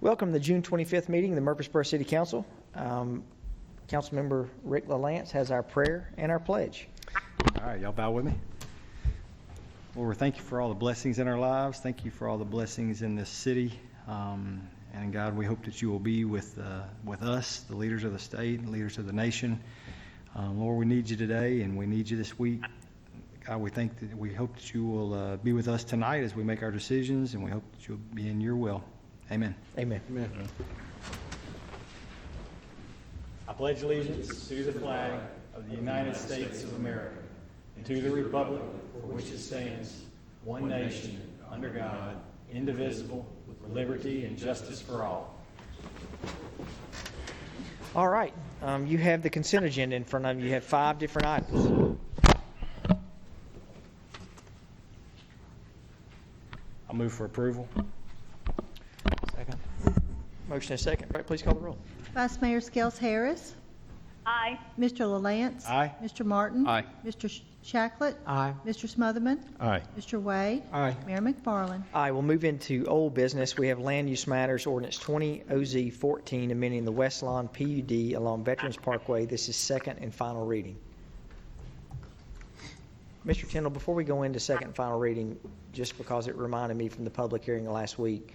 Welcome to the June 25th meeting of the Murfreesboro City Council. Councilmember Rick LaLance has our prayer and our pledge. All right, y'all bow with me. Lord, thank you for all the blessings in our lives. Thank you for all the blessings in this city. And God, we hope that you will be with us, the leaders of the state and leaders of the nation. Lord, we need you today and we need you this week. God, we hope that you will be with us tonight as we make our decisions, and we hope that you'll be in your will. Amen. Amen. Amen. I pledge allegiance to the flag of the United States of America and to the republic for which it stands, one nation, under God, indivisible, with liberty and justice for all. All right. You have the consent agenda in front of you. You have 5 different items. I'll move for approval. Second. Motion and second. Right, please call the roll. Vice Mayor Skels Harris. Aye. Mr. LaLance. Aye. Mr. Martin. Aye. Mr. Shacklet. Aye. Mr. Smotherman. Aye. Mr. Way. Aye. Mayor McFarland. Aye. We'll move into old business. We have land use matters, ordinance 20 OZ 14, amending the West Lawn PUD along Veterans Parkway. This is second and final reading. Mr. Tindall, before we go into second and final reading, just because it reminded me from the public hearing last week,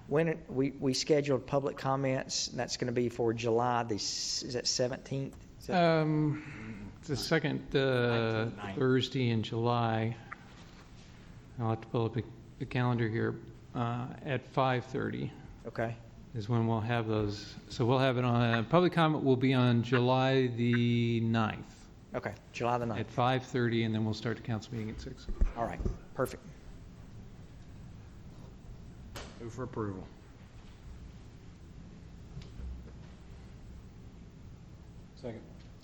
when we scheduled public comments, and that's going to be for July, is that 17th? The second Thursday in July. I'll have to pull up the calendar here. At 5:30 Okay. is when we'll have those. So we'll have it on, public comment will be on July the 9th Okay, July the 9th. at 5:30, and then we'll start the council meeting at 6. All right, perfect. Move for approval. Second.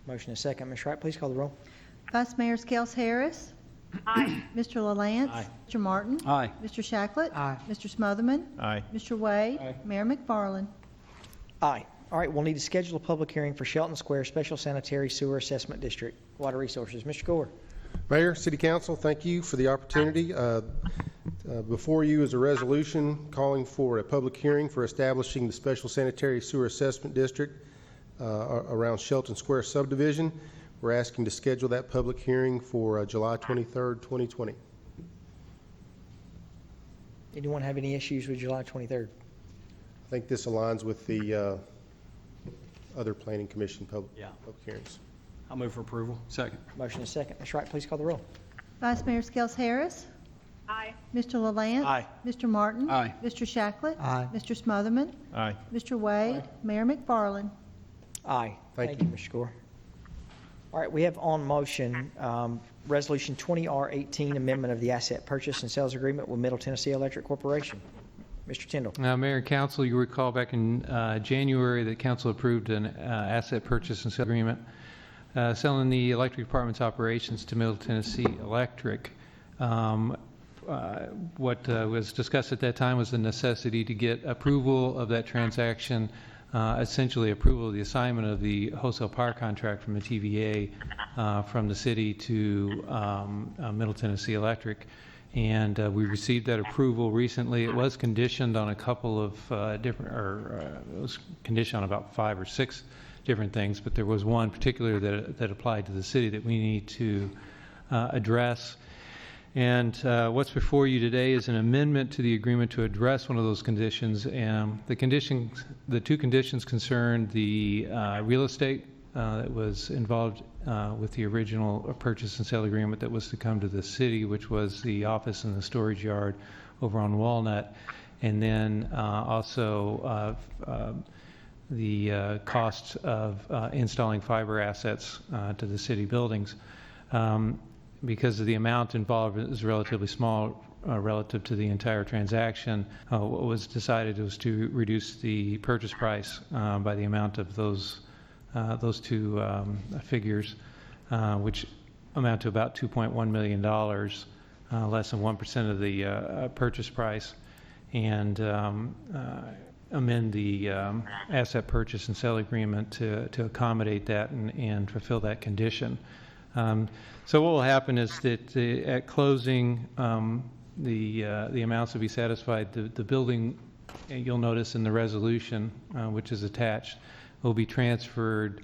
Motion is second. Ms. Wright, please call the roll. Vice Mayor Skels Harris. Aye. Mr. LaLance. Aye. Mr. Martin. Aye. Mr. Shacklet. Aye. Mr. Smotherman. Aye. Mr. Way. Aye. Mayor McFarland. Aye. All right, we'll need to schedule a public hearing for Shelton Square Special Sanitary Sewer Assessment District. Water Resources. Mr. Gore. Mayor, City Council, thank you for the opportunity. Before you is a resolution calling for a public hearing for establishing the Special Sanitary Sewer Assessment District around Shelton Square subdivision. We're asking to schedule that public hearing for July 23rd, 2020. Anyone have any issues with July 23rd? I think this aligns with the other Planning Commission public hearings. I'll move for approval. Second. Motion is second. Ms. Wright, please call the roll. Vice Mayor Skels Harris. Aye. Mr. LaLance. Aye. Mr. Martin. Aye. Mr. Shacklet. Aye. Mr. Smotherman. Aye. Mr. Way. Aye. Mayor McFarland. Aye. Thank you, Mr. Gore. All right, we have on motion Resolution 20R18, amendment of the asset purchase and sales agreement with Middle Tennessee Electric Corporation. Mr. Tindall. Now, Mayor and Council, you recall back in January that Council approved an asset purchase and sale agreement selling the electric department's operations to Middle Tennessee Electric. What was discussed at that time was the necessity to get approval of that transaction, essentially approval of the assignment of the wholesale power contract from the TVA from the city to Middle Tennessee Electric. And we received that approval recently. It was conditioned on a couple of it was conditioned on about 5 or 6 different things, but there was one particular that applied to the city that we need to address. And what's before you today is an amendment to the agreement to address one of those conditions. And the two conditions concern the real estate that was involved with the original purchase and sale agreement that was to come to the city, which was the office and the storage yard over on Walnut, and then also the cost of installing fiber assets to the city buildings. Because of the amount involved is relatively small relative to the entire transaction, what was decided was to reduce the purchase price by the amount of those two figures, which amount to about $2.1 million, less than 1% of the purchase price, and amend the asset purchase and sale agreement to accommodate that and fulfill that condition. So what will happen is that at closing, the amounts will be satisfied. The building you'll notice in the resolution, which is attached, will be transferred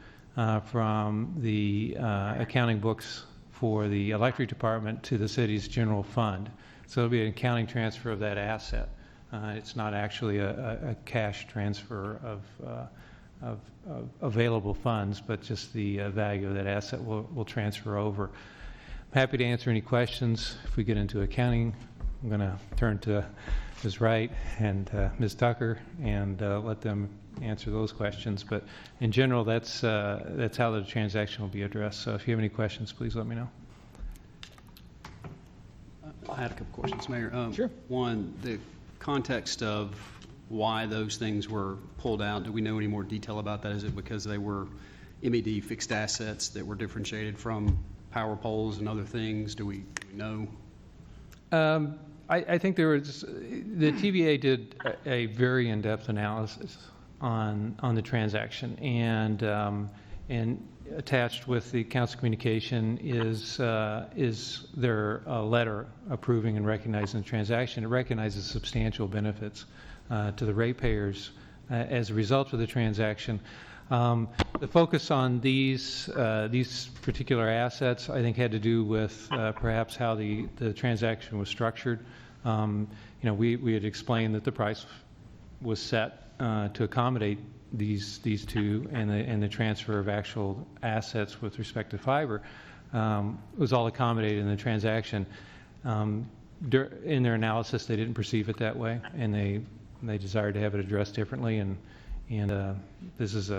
from the accounting books for the electric department to the city's general fund. So it'll be an accounting transfer of that asset. It's not actually a cash transfer of available funds, but just the value of that asset will transfer over. I'm happy to answer any questions. If we get into accounting, I'm going to turn to Ms. Wright and Ms. Tucker and let them answer those questions. But in general, that's how the transaction will be addressed. So if you have any questions, please let me know. I had a couple questions, Mayor. Sure. One, the context of why those things were pulled out. Do we know any more detail about that? Is it because they were MED fixed assets that were differentiated from power poles and other things? Do we know? I think there was, the TVA did a very in-depth analysis on the transaction, and attached with the council communication is their letter approving and recognizing the transaction. It recognizes substantial benefits to the ratepayers as a result of the transaction. The focus on these particular assets, I think, had to do with perhaps how the transaction was structured. We had explained that the price was set to accommodate these two, and the transfer of actual assets with respect to fiber was all accommodated in the transaction. In their analysis, they didn't perceive it that way, and they desired to have it addressed differently, and this is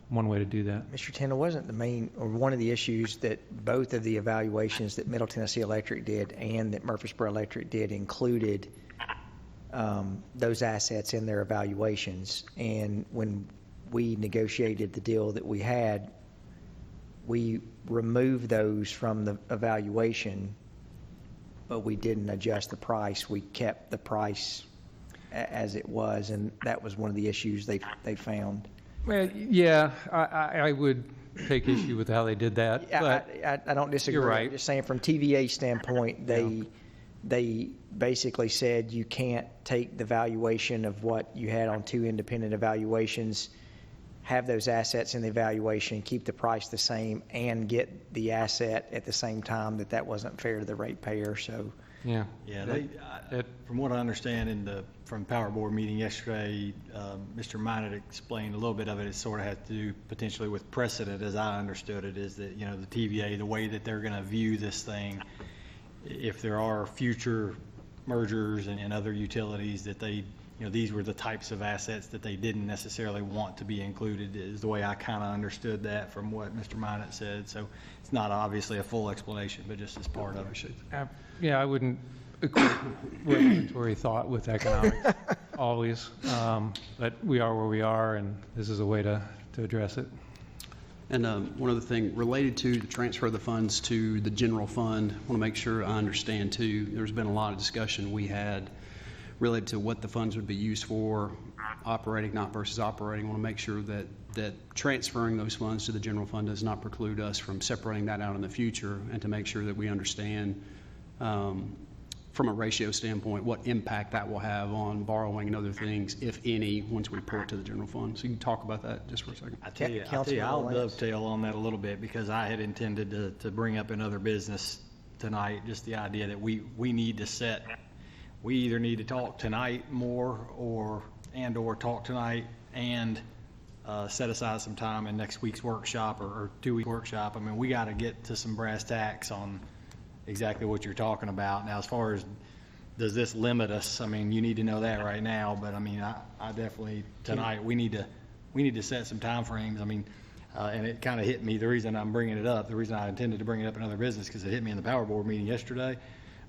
one way to do that. Mr. Tindall, wasn't the main, or one of the issues that both of the evaluations that Middle Tennessee Electric did and that Murfreesboro Electric did included those assets in their evaluations? And when we negotiated the deal that we had, we removed those from the evaluation, but we didn't adjust the price. We kept the price as it was, and that was one of the issues they found. Well, yeah, I would take issue with how they did that, but I don't disagree. You're right. I'm just saying from TVA standpoint, they basically said you can't take the valuation of what you had on two independent evaluations, have those assets in the evaluation, keep the price the same, and get the asset at the same time. That wasn't fair to the ratepayer. So yeah. Yeah, from what I understand from Power Board meeting yesterday, Mr. Minot explained a little bit of it. It sort of had to do potentially with precedent, as I understood it, is that, the TVA, the way that they're going to view this thing, if there are future mergers and other utilities that they, these were the types of assets that they didn't necessarily want to be included, is the way I kind of understood that from what Mr. Minot said. So it's not obviously a full explanation, but just as part of it. Yeah, I wouldn't equate regulatory thought with economics always, but we are where we are, and this is a way to address it. And one other thing related to the transfer of the funds to the general fund, I want to make sure I understand too. There's been a lot of discussion we had related to what the funds would be used for, operating, not versus operating. I want to make sure that transferring those funds to the general fund does not preclude us from separating that out in the future, and to make sure that we understand from a ratio standpoint what impact that will have on borrowing and other things, if any, once we pull it to the general fund. So you can talk about that just for a second. I tell you, I'll dovetail on that a little bit, because I had intended to bring up in other business tonight just the idea that we need to we either need to talk tonight more or talk tonight and set aside some time in next week's workshop or 2-week workshop. I mean, we got to get to some brass tacks on exactly what you're talking about. Now, as far as does this limit us, I mean, you need to know that right now, but I mean, I definitely tonight we need to set some time frames. I mean, and it kind of hit me, the reason I'm bringing it up, the reason I intended to bring it up in other business, because it hit me in the Power Board meeting yesterday. I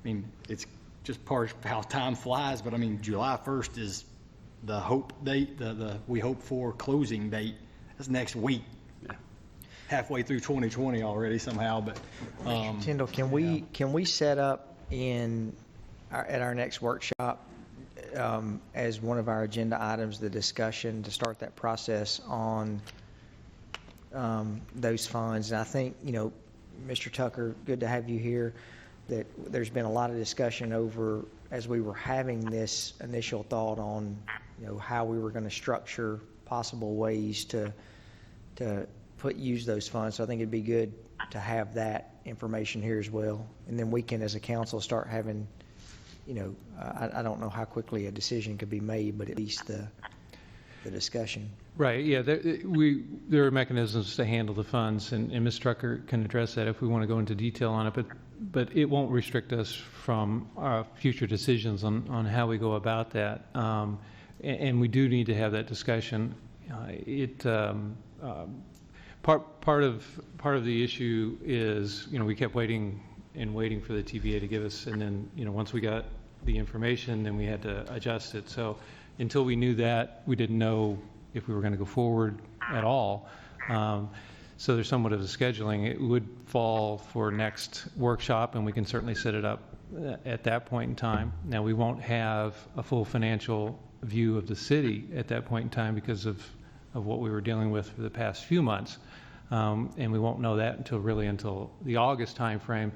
mean, it's just part of how time flies, but I mean, July 1st is the hope date, we hope for closing date. That's next week. Yeah. Halfway through 2020 already somehow, but. Tyndall, can we set up at our next workshop as one of our agenda items the discussion to start that process on those funds? And I think, Mr. Tucker, good to have you here. that there's been a lot of discussion over, as we were having this initial thought on, how we were going to structure possible ways to use those funds. So I think it'd be good to have that information here as well. And then we can, as a council, start having, I don't know how quickly a decision could be made, but at least the discussion. Right, yeah, there are mechanisms to handle the funds, and Ms. Strucker can address that if we want to go into detail on it, but it won't restrict us from future decisions on how we go about that. And we do need to have that discussion. Part of the issue is, we kept waiting for the TVA to give us, and then, once we got the information, then we had to adjust it. So until we knew that, we didn't know if we were going to go forward at all. So there's somewhat of a scheduling. It would fall for next workshop, and we can certainly set it up at that point in time. Now, we won't have a full financial view of the city at that point in time because of what we were dealing with for the past few months. And we won't know that until the August timeframe.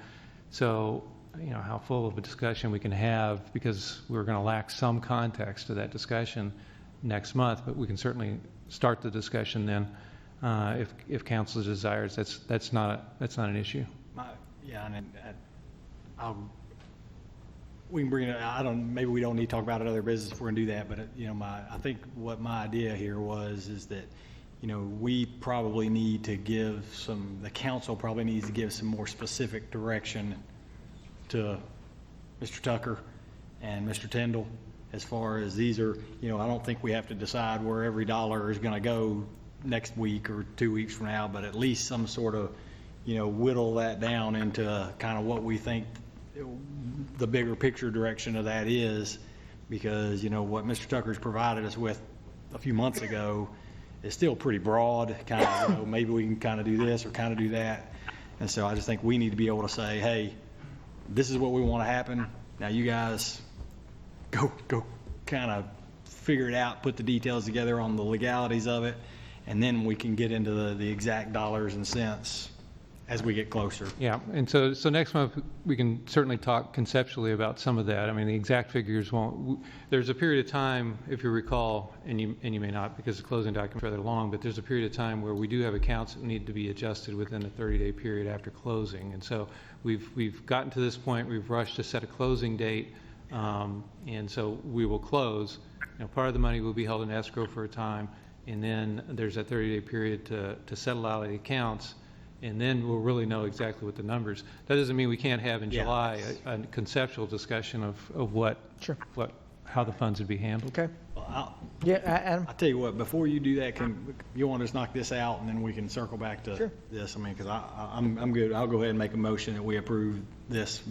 So, how full of a discussion we can have, because we're going to lack some context to that discussion next month, but we can certainly start the discussion then if council desires. That's not an issue. We can bring it, maybe we don't need to talk about it other business if we're gonna do that, but I think what my idea here is that, we probably need to the council probably needs to give some more specific direction to Mr. Tucker and Mr. Tyndall, as far as these are, I don't think we have to decide where every dollar is gonna go next week or 2 weeks from now, but at least some sort of, whittle that down into kind of what we think the bigger picture direction of that is, because, what Mr. Tucker's provided us with a few months ago is still pretty broad, kind of, maybe we can kind of do this or kind of do that. And so I just think we need to be able to say, hey, this is what we want to happen. Now you guys go kind of figure it out, put the details together on the legalities of it, and then we can get into the exact dollars and cents as we get closer. Yeah, and so next month, we can certainly talk conceptually about some of that. I mean, the exact figures won't, there's a period of time, if you recall, and you may not, because the closing document's rather long, but there's a period of time where we do have accounts that need to be adjusted within a 30-day period after closing. And so we've gotten to this point, we've rushed to set a closing date, and so we will close. Part of the money will be held in escrow for a time, and then there's that 30-day period to settle out the accounts, and then we'll really know exactly what the numbers. That doesn't mean we can't have in July a conceptual discussion of how the funds would be handled. Okay. Well, Adam? I'll tell you what, before you do that, you want to just knock this out, and then we can circle back to this? Because I'm good. I'll go ahead and make a motion that we approve this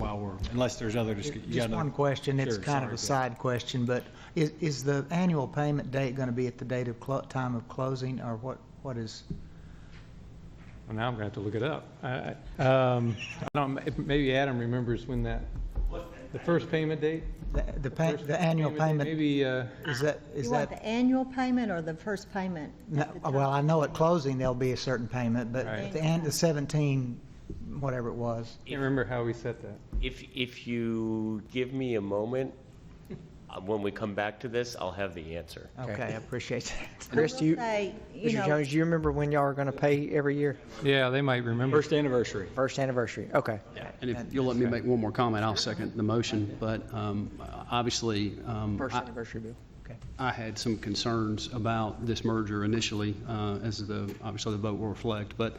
unless there's other discussion. Just one question. It's Sure, kind of a side question, but is the annual payment date going to be at the date of time of closing, or what is? Well, now I'm going to have to look it up. I don't, maybe Adam remembers when the first payment date? The annual payment? Maybe, Is that? You want the annual payment or the first payment? No, well, I know at closing there'll be a certain payment, but Right. at the end, the 17, whatever it was. I can't remember how we set that. If you give me a moment, when we come back to this, I'll have the answer. Okay, I appreciate that. Chris, do you, Say, Mr. Jones, do you remember when y'all are going to pay every year? Yeah, they might remember. First anniversary. First anniversary, okay. And if you'll let me make one more comment, I'll second the motion. But obviously, First anniversary bill. Okay. I had some concerns about this merger initially, as obviously the vote will reflect. But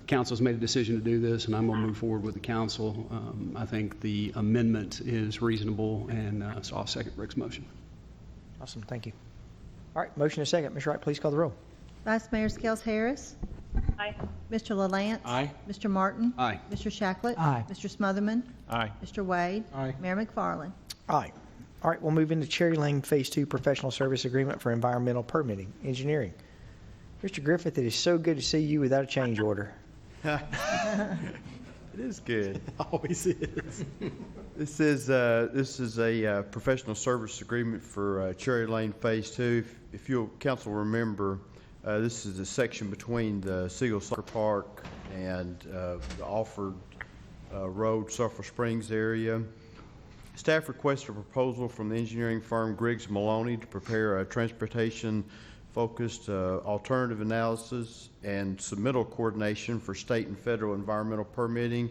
council's made a decision to do this, and I'm going to move forward with the council. I think the amendment is reasonable, and so I'll second Rick's motion. Awesome, thank you. All right, motion and second. Ms. Wright, please call the roll. Vice Mayor Skels Harris. Aye. Mr. LaLance. Aye. Mr. Martin. Aye. Mr. Shacklet. Aye. Mr. Smotherman. Aye. Mr. Wade. Aye. Mayor McFarland. Aye. All right, we'll move into Cherry Lane Phase 2 Professional Service Agreement for Environmental Permitting, Engineering. Mr. Griffith, it is so good to see you without a change order. It is good. Always is. This is a professional service agreement for Cherry Lane Phase 2. If you'll, council, remember, this is a section between the Siegel Soccer Park and the Alford Road, Sulphur Springs area. Staff requested a proposal from the engineering firm Griggs Maloney to prepare a transportation-focused alternative analysis and submittal coordination for state and federal environmental permitting.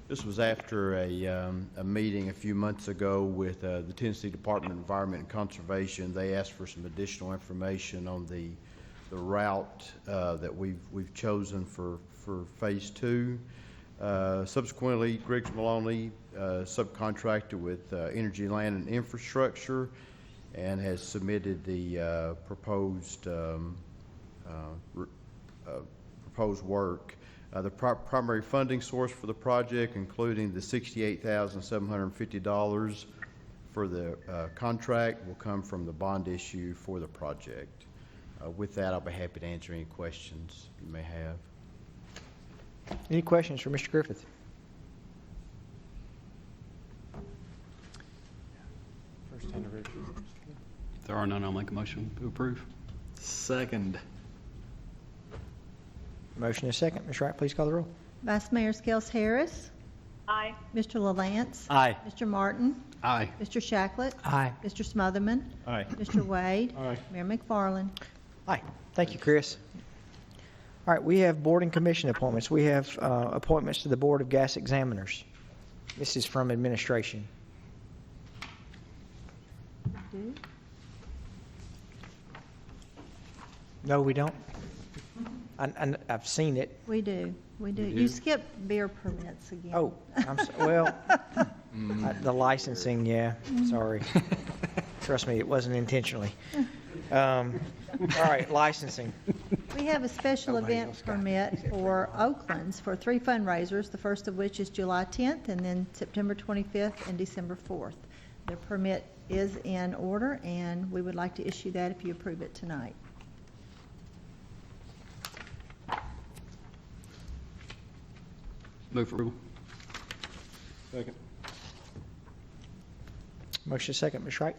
This was after a meeting a few months ago with the Tennessee Department of Environment and Conservation. They asked for some additional information on the route that we've chosen for Phase 2. Subsequently, Griggs Maloney subcontracted with Energy, Land, and Infrastructure and has submitted the proposed work. The primary funding source for the project, including the $68,750 for the contract, will come from the bond issue for the project. With that, I'll be happy to answer any questions you may have. Any questions for Mr. Griffith? First anniversary. If there are none, I'll make a motion to approve. Second. Motion is second. Ms. Wright, please call the roll. Vice Mayor Skels Harris. Aye. Mr. LaLance. Aye. Mr. Martin. Aye. Mr. Shacklet. Aye. Mr. Smotherman. Aye. Mr. Wade. Aye. Mayor McFarland. Aye. Thank you, Chris. All right, we have board and commission appointments. We have appointments to the Board of Gas Examiners. This is from administration. No, we don't. I've seen it. We do. We do. do? You skipped beer permits again. Oh, well, the licensing, yeah, sorry. Trust me, it wasn't intentionally. All right, licensing. We have a special Nobody event else got it. permit for Oakland's for 3 fundraisers, the first of which is July 10th and then September 25th and December 4th. The permit is in order, and we would like to issue that if you approve it tonight. Move for approval. Second. Motion is second. Ms. Wright?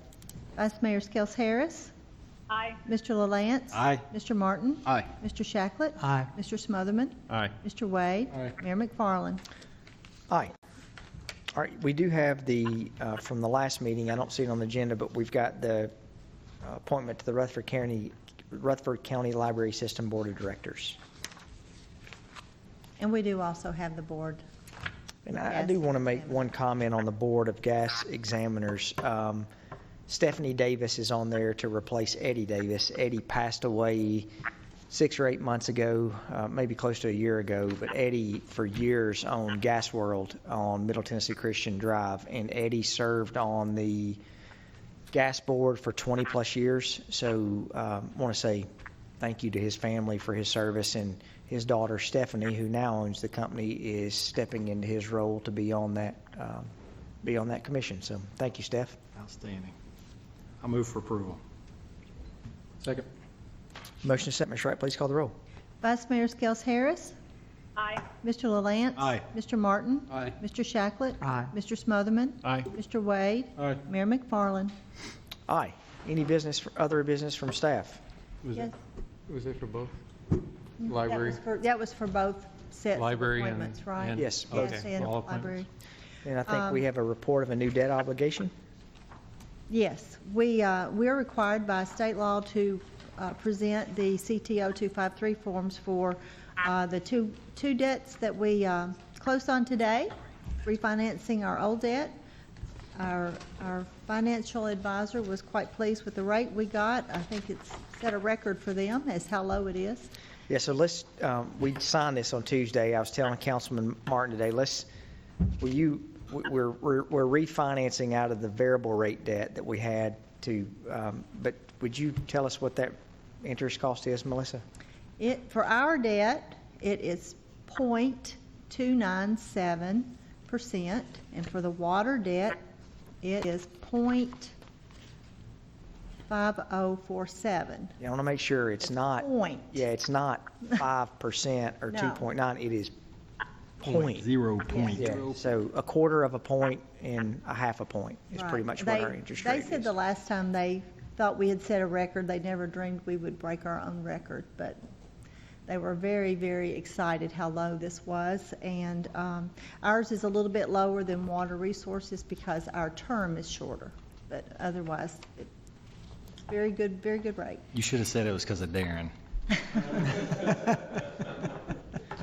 Vice Mayor Skels Harris. Aye. Mr. LaLance. Aye. Mr. Martin. Aye. Mr. Shacklet. Aye. Mr. Smotherman. Aye. Mr. Wade. Aye. Mayor McFarland. Aye. All right, we do have the, from the last meeting, I don't see it on the agenda, but we've got the appointment to the Rutherford County Library System Board of Directors. And we do also have the board. And I do want to make one comment on the Board of Gas Examiners. Stephanie Davis is on there to replace Eddie Davis. Eddie passed away 6 or 8 months ago, maybe close to a year ago, but Eddie for years owned Gas World on Middle Tennessee Christian Drive, and Eddie served on the gas board for 20 plus years. So I want to say thank you to his family for his service, and his daughter Stephanie, who now owns the company, is stepping into his role to be on that commission. So thank you, Steph. Outstanding. I move for approval. Second. Motion is set. Ms. Wright, please call the roll. Vice Mayor Skels Harris. Aye. Mr. LaLance. Aye. Mr. Martin. Aye. Mr. Shacklet. Aye. Mr. Smotherman. Aye. Mr. Wade. Aye. Mayor McFarland. Aye. Any business, other business from staff? Yes. Was it for both? That was for both sets of Library and- appointments, right? and- Yes. Yes, Okay, and all library. And I think we have a report of a new debt obligation. Yes, we are required by state law to present the CTO 253 forms for the two debts that we closed on today, refinancing our old debt. Our financial advisor was quite pleased with the rate we got. I think it's set a record for them as how low it is. Yeah, so let's, we signed this on Tuesday. I was telling Councilman Martin today, we're refinancing out of the variable rate debt that we had to, but would you tell us what that interest cost is, Melissa? For our debt, it is 0.297%, and for the water debt, it is 0.5047. Yeah, I want to make sure it's not, Point. yeah, it's not 5% or No. 2.9, it is point. 0 point. Yeah, so a quarter of a point and a half a point is pretty Right. much what our interest They rate said is. the last time they thought we had set a record, they never dreamed we would break our own record, but They were very, very excited how low this was, and ours is a little bit lower than Water Resources because our term is shorter, but otherwise, it's very good rate. You should have said it was because of Darren.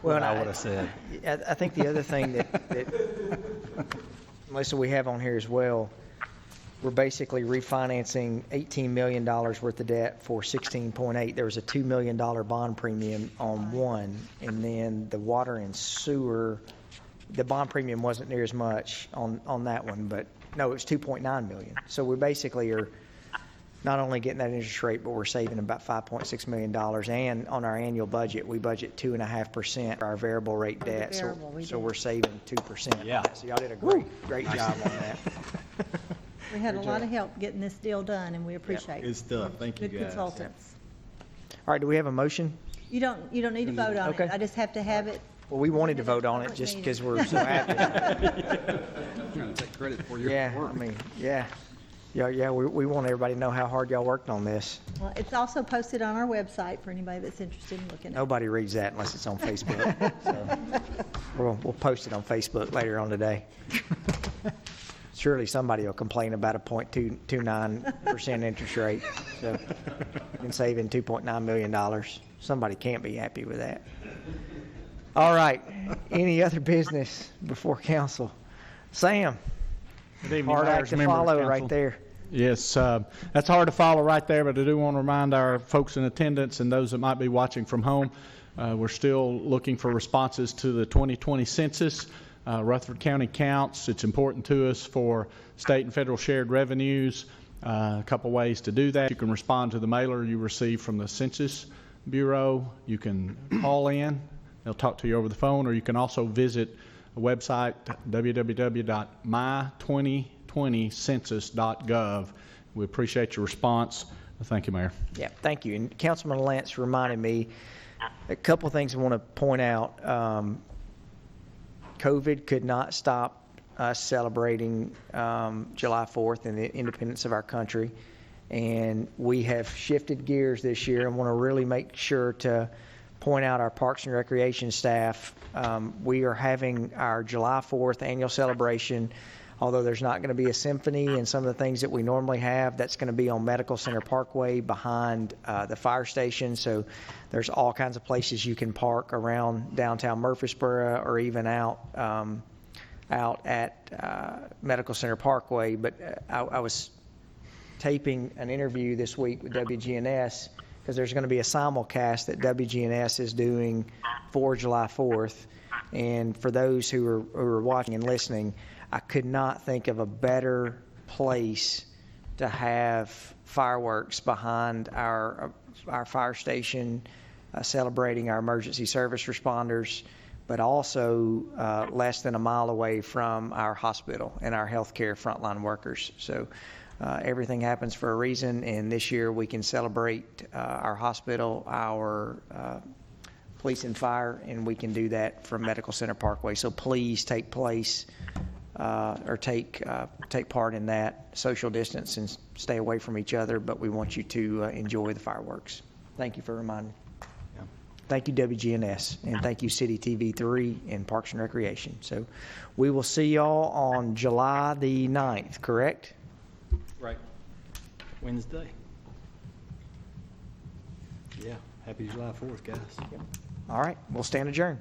Well, I would have said. I think the other thing that Melissa, we have on here as well, we're basically refinancing $18 million worth of debt for 16.8. There was a $2 million bond premium on one, and then the water and sewer, the bond premium wasn't near as much on that one, but no, it was 2.9 million. So we basically are not only getting that interest rate, but we're saving about $5.6 million. And on our annual budget, we budget 2.5% for our variable rate For the debt. variable, we So do. we're saving 2%. Yeah. So y'all did a great job on that. We had a lot of help getting this deal done, and we appreciate it. Good stuff. Thank you, Good guys. consultants. All right, do we have a motion? You don't need to vote on it. Okay. I just have to have it. Well, we wanted to vote on it just because we're so happy. Trying to take credit for your Yeah, work. I mean, yeah. We want everybody to know how hard y'all worked on this. Well, it's also posted on our website for anybody that's interested in looking at it. Nobody reads that unless it's on Facebook. So we'll post it on Facebook later on today. Surely somebody will complain about a 0.229% interest rate. So and saving $2.9 million. Somebody can't be happy with that. All right. Any other business before council? Sam, Good evening, hard Mayor, act to members of follow council. right there. Yes, that's hard to follow right there, but I do want to remind our folks in attendance and those that might be watching from home, we're still looking for responses to the 2020 census. Rutherford County counts. It's important to us for state and federal shared revenues. A couple ways to do that. You can respond to the mailer you receive from the Census Bureau. You can call in. They'll talk to you over the phone, or you can also visit a website, www.my2020census.gov. We appreciate your response. Thank you, Mayor. Yeah, thank you. And Councilman Lance reminded me a couple of things I want to point out. COVID could not stop us celebrating July 4th and the independence of our country. And we have shifted gears this year and want to really make sure to point out our Parks and Recreation staff. We are having our July 4th annual celebration. Although there's not going to be a symphony and some of the things that we normally have, that's going to be on Medical Center Parkway behind the fire station. So there's all kinds of places you can park around downtown Murfreesboro or even out at Medical Center Parkway. But I was taping an interview this week with WGNS because there's going to be a simulcast that WGNS is doing for July 4th. And for those who are watching and listening, I could not think of a better place to have fireworks behind our fire station, celebrating our emergency service responders, but also less than a mile away from our hospital and our healthcare frontline workers. So everything happens for a reason, and this year we can celebrate our hospital, our police and fire, and we can do that from Medical Center Parkway. So please take part in that. Social distance and stay away from each other, but we want you to enjoy the fireworks. Thank you for reminding me. Yeah. Thank you, WGNS, and thank you, City TV 3 and Parks and Recreation. So we will see y'all on July the 9th, correct? Right. Wednesday. Yeah. Happy July 4th, guys. All right, we'll stand adjourned.